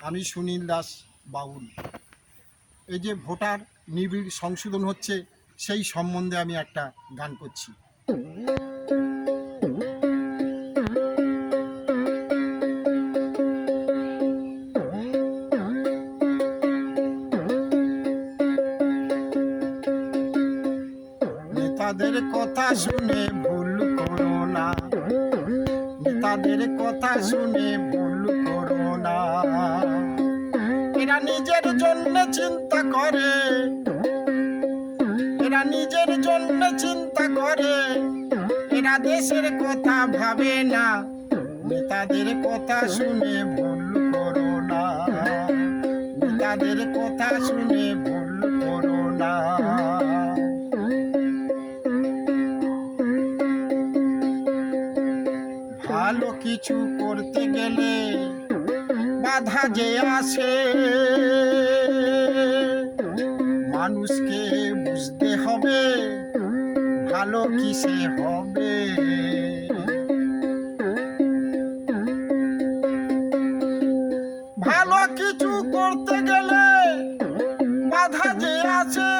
আমি সুনীল দাস বাউল। এই যে ভোটার নিবিড় সংশোধন হচ্ছে, সেই সম্বন্ধে আমি একটা গান করছি। নেতাদের কথা শুনে ভুল করো না, নেতাদের কথা শুনে ভুল করো না। এরা নিজের জন্য চিন্তা করে, এরা নিজের জন্য চিন্তা করে, এরা দেশের কথা ভাবে না। নেতাদের কথা শুনে ভুল করো না, নেতাদের কথা শুনে ভুল করো না। ভালো কিছু করতে গেলে বাধা যে আসে, মানুষকে বুঝতে হবে ভালো কিসে হবে। ভালো কিছু করতে গেলে বাধা যে আছে,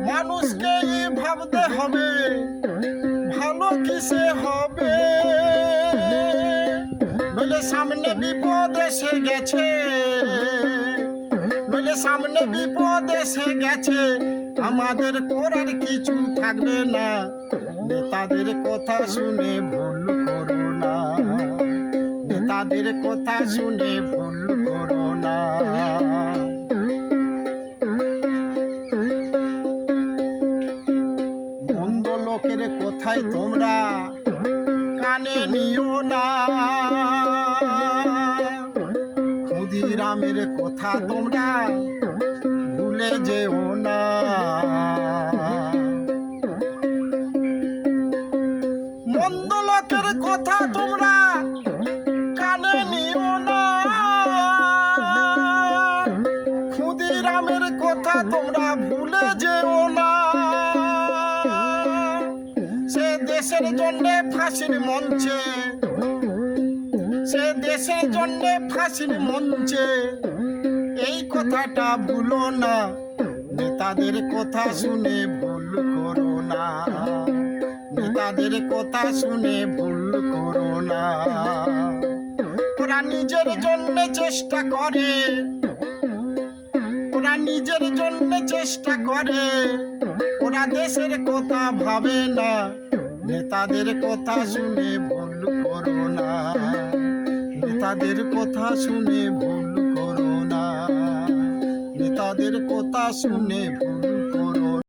মানুষকে ভাবতে হবে ভালো কিসে হবে। নইলে সামনে বিপদ এসে গেছে, নইলে সামনে বিপদ এসে গেছে, আমাদের করার কিছু থাকবে না। নেতাদের কথা শুনে ভুল করো না, নেতাদের কথা শুনে ভুল করো না। মন্দ লোকের কথায় তোমরা কানে নিও না, ক্ষুদিরামের কথা তোমরা ভুলে যেও না। মন্দ লোকের কথা তোমরা কানে নিও না, ক্ষুদিরামের কথা তোমরা ভুলে যেও না। সে দেশের জন্যে ফাঁসির মঞ্চে, সে দেশের জন্যে ফাঁসির মঞ্চে, এই কথাটা ভুলো না। নেতাদের কথা শুনে ভুল করো না, নেতাদের কথা শুনে ভুল করো না। ওরা নিজের জন্য চেষ্টা করে, ওরা নিজের জন্য চেষ্টা করে, ওরা দেশের কথা ভাবে না। নেতাদের কথা শুনে ভুল করো না, নেতাদের কথা শুনে ভুল করো না, নেতাদের কথা শুনে ভুল